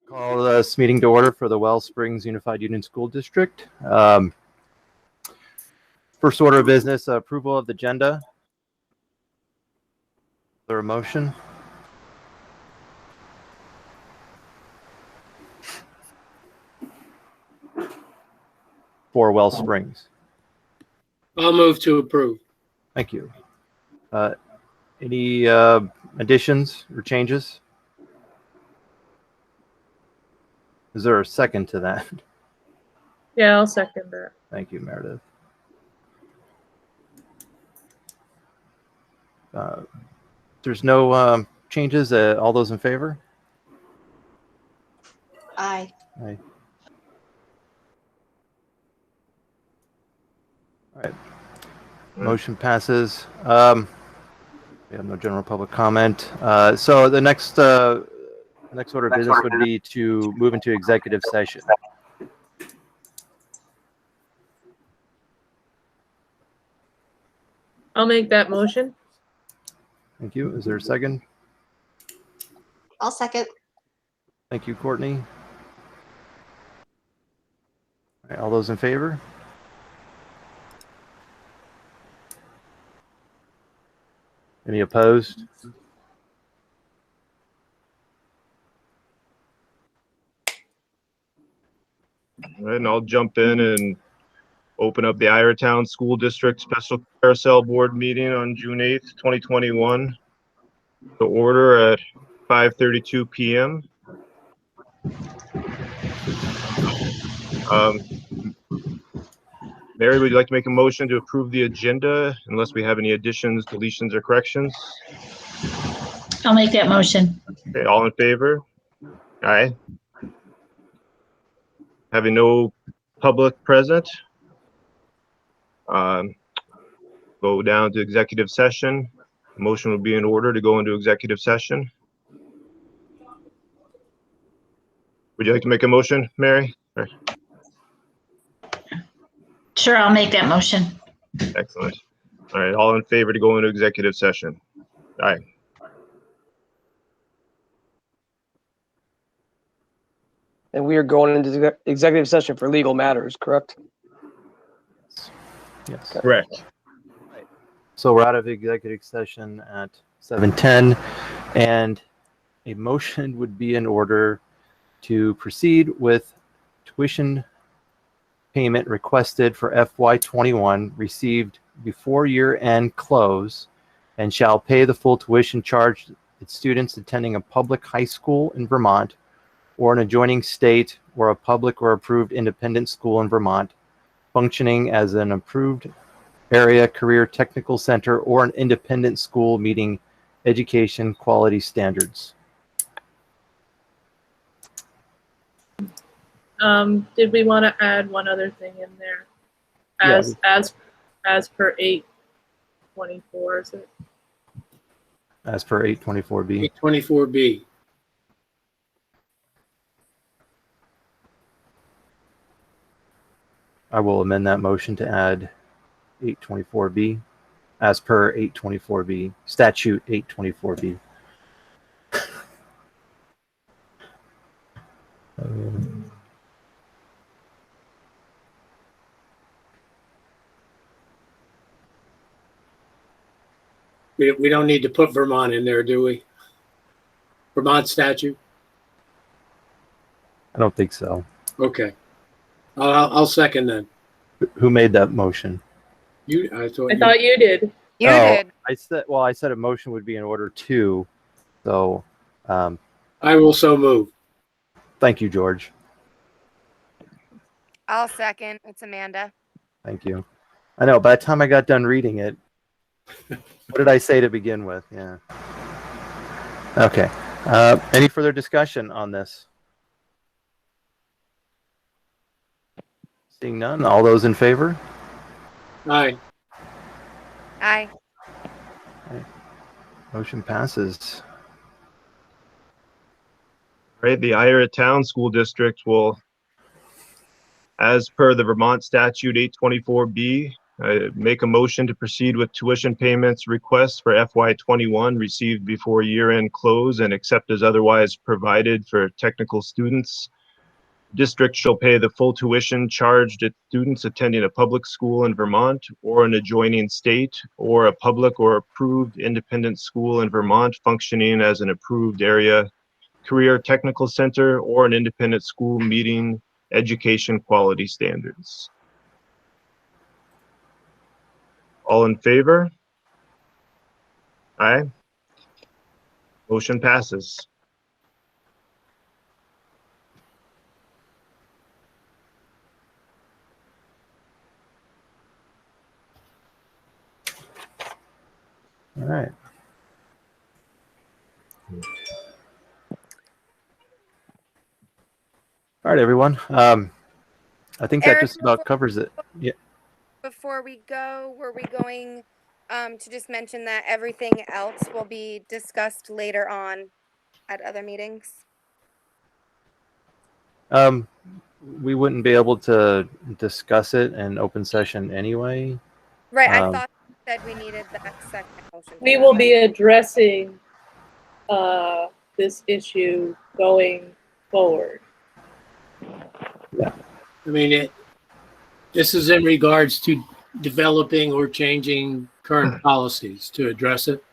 Call this meeting to order for the Wells Springs Unified Union School District. First order of business, approval of the agenda. Is there a motion? For Wells Springs. I'll move to approve. Thank you. Any additions or changes? Is there a second to that? Yeah, I'll second that. Thank you, Meredith. There's no changes. All those in favor? Aye. Aye. All right. Motion passes. We have no general public comment. So the next order of business would be to move into executive session. I'll make that motion. Thank you. Is there a second? I'll second. Thank you, Courtney. All right, all those in favor? Any opposed? All right, and I'll jump in and open up the Irontown School District Special Carousel Board meeting on June 8th, 2021. The order at 5:32 p.m. Mary, would you like to make a motion to approve the agenda unless we have any additions, deletions, or corrections? I'll make that motion. Okay, all in favor? Aye. Having no public present, go down to executive session. Motion will be in order to go into executive session. Would you like to make a motion, Mary? Or- Sure, I'll make that motion. Excellent. All right, all in favor to go into executive session? Aye. And we are going into executive session for legal matters, correct? Yes. Correct. So we're out of executive session at 7:10, and a motion would be in order to proceed with tuition payment requested for FY21 received before year-end close and shall pay the full tuition charged its students attending a public high school in Vermont or an adjoining state or a public or approved independent school in Vermont functioning as an approved area career technical center or an independent school meeting education quality standards. Did we want to add one other thing in there? As per 824, is it? As per 824B. 824B. I will amend that motion to add 824B as per 824B, statute 824B. We don't need to put Vermont in there, do we? Vermont statute? I don't think so. Okay. I'll second then. Who made that motion? I thought You did. You Oh, did. I said a motion would be in order to, so I will so move. thank you, George. I'll second. It's Amanda. Thank you. I know, by the time I got done reading it, what did I say to begin with? Yeah. Okay. Any further discussion on this? Seeing none, all those in favor? Aye. Aye. Motion passes. Right, the Irontown School District will, as per the Vermont Statute 824B, I make a motion to proceed with tuition payments requests for FY21 received before year-end close and accept as otherwise provided for technical students. District shall pay the full tuition charged at students attending a public school in Vermont or an adjoining state, or a public or approved independent school in Vermont functioning as an approved area career technical center or an independent school meeting education quality standards. All in favor? Aye. Motion passes. All right. All right, everyone. I think that Eric, just about covers it. Yeah. Before we go, were we going to just mention that everything else will be discussed later on at other meetings? We wouldn't be able to discuss it in open session anyway. Right, I Um, thought you said we needed that second motion. We will be addressing this issue going forward. I mean, this is in regards to developing or changing current policies to address it.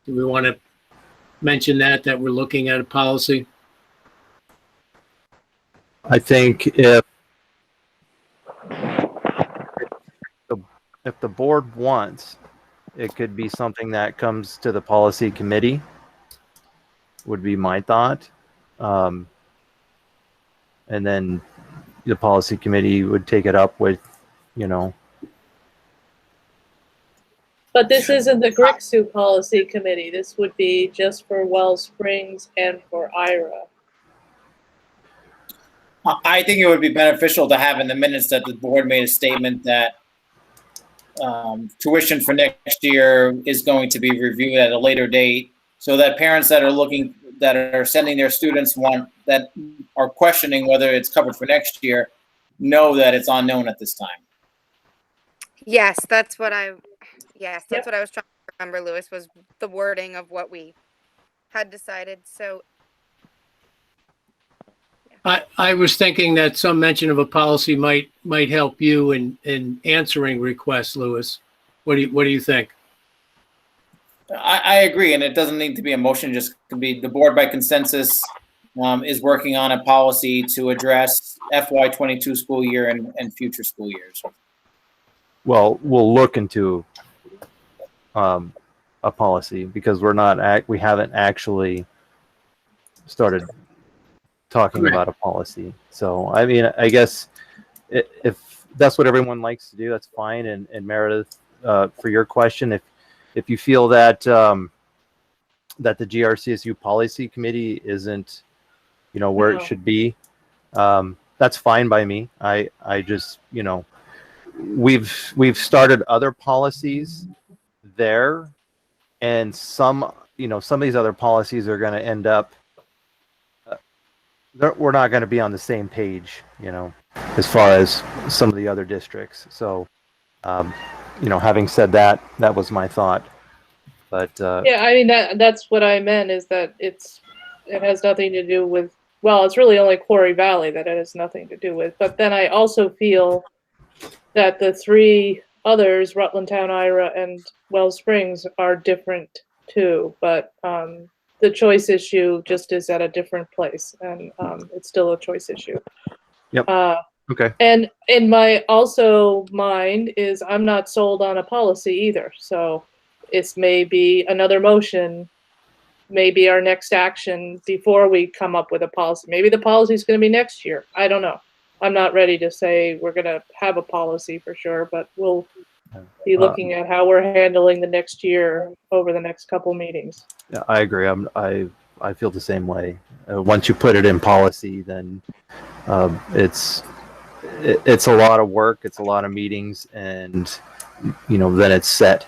Do we want to mention that we're looking at a policy? I think if the board wants, it could be something that comes to the policy committee, would be my thought. And then the policy committee would take it up with, But this isn't the GRICSU policy committee. This would be just for Wells Springs and for IRA. I think it would be beneficial to have in the minutes that the board made a statement that tuition for next year is going to be reviewed at a later date, so that parents that are sending their students that are questioning whether it's covered for next year know that it's unknown at this time. Yes, that's what I was trying to remember, Louis, was the wording of what we had decided. So I was thinking that some mention of a policy might help you in answering requests, Louis. What do you think? I agree, and it doesn't need to be a motion, just could be the board by consensus is working on a policy to address FY22 school year and future school years. well, we'll look into a policy because we haven't actually started talking Correct. about a policy. So, I mean, I guess if that's what everyone likes to do, that's fine. And Meredith, for your question, if you feel that that the GRCSU policy committee isn't, where No. it should be, that's fine by me. I just, we've started other policies there, and some of these other policies are going to end up, we're not going to be on the same page, as far as some of the other districts. So, having said that, that was my thought. But Yeah, I mean, that's what I meant, is that it has nothing to do with, well, it's really only Quarry Valley that it has nothing to do with. But then I also feel that the three others, Rutland Town, Ira, and Wells Springs, are different too. But the choice issue just is at a different place, and it's still a choice issue. Yep. Okay. And in my also mind is I'm not sold on a policy either. So it's maybe another motion, maybe our next action before we come up with a policy. Maybe the policy is going to be next year. I don't know. I'm not ready to say we're going to have a policy for sure, but we'll be looking at how we're handling the next year over the next couple meetings. Yeah, I agree. I feel the same way. Once you put it in policy, then it's a lot of work. It's a lot of meetings, and then it's set.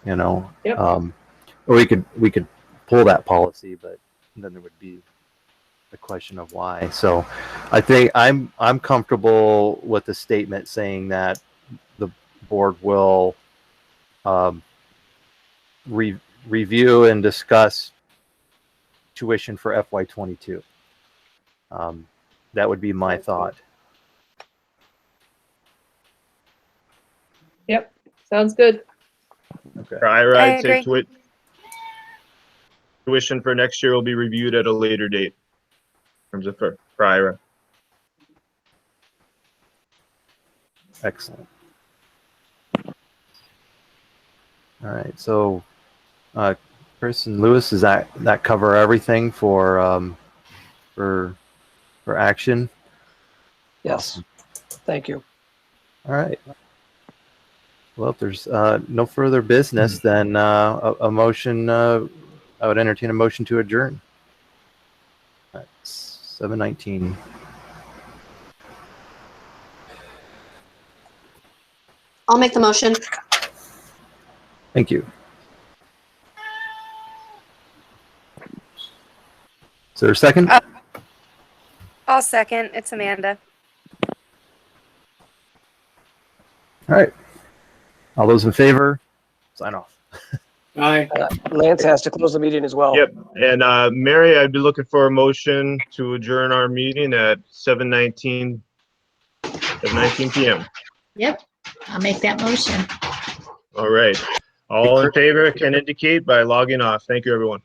Yep. Or we could pull that policy, but then there would be the question of why. So I think I'm comfortable with the statement saying that the board will review and discuss tuition for FY22. That would be my thought. Yep, sounds good. Okay. Prior, I I'd say agree. tuition for next year will be reviewed at a later date. In terms of prior. Excellent. All right. So, Chris and Lewis, does that cover everything for action? Yes. Thank you. All right. Well, if there's no further business, then a motion. I would entertain a motion to adjourn. At 7:19. I'll make the motion. Thank you. Is there a second? I'll second. It's Amanda. All right. All those in favor, sign off. Aye. Lance has to close the meeting as well. Yep. And Mary, I'd be looking for a motion to adjourn our meeting at 7:19 p.m. Yep, I'll make that motion. All right. All in favor can indicate by logging off. Thank you, everyone.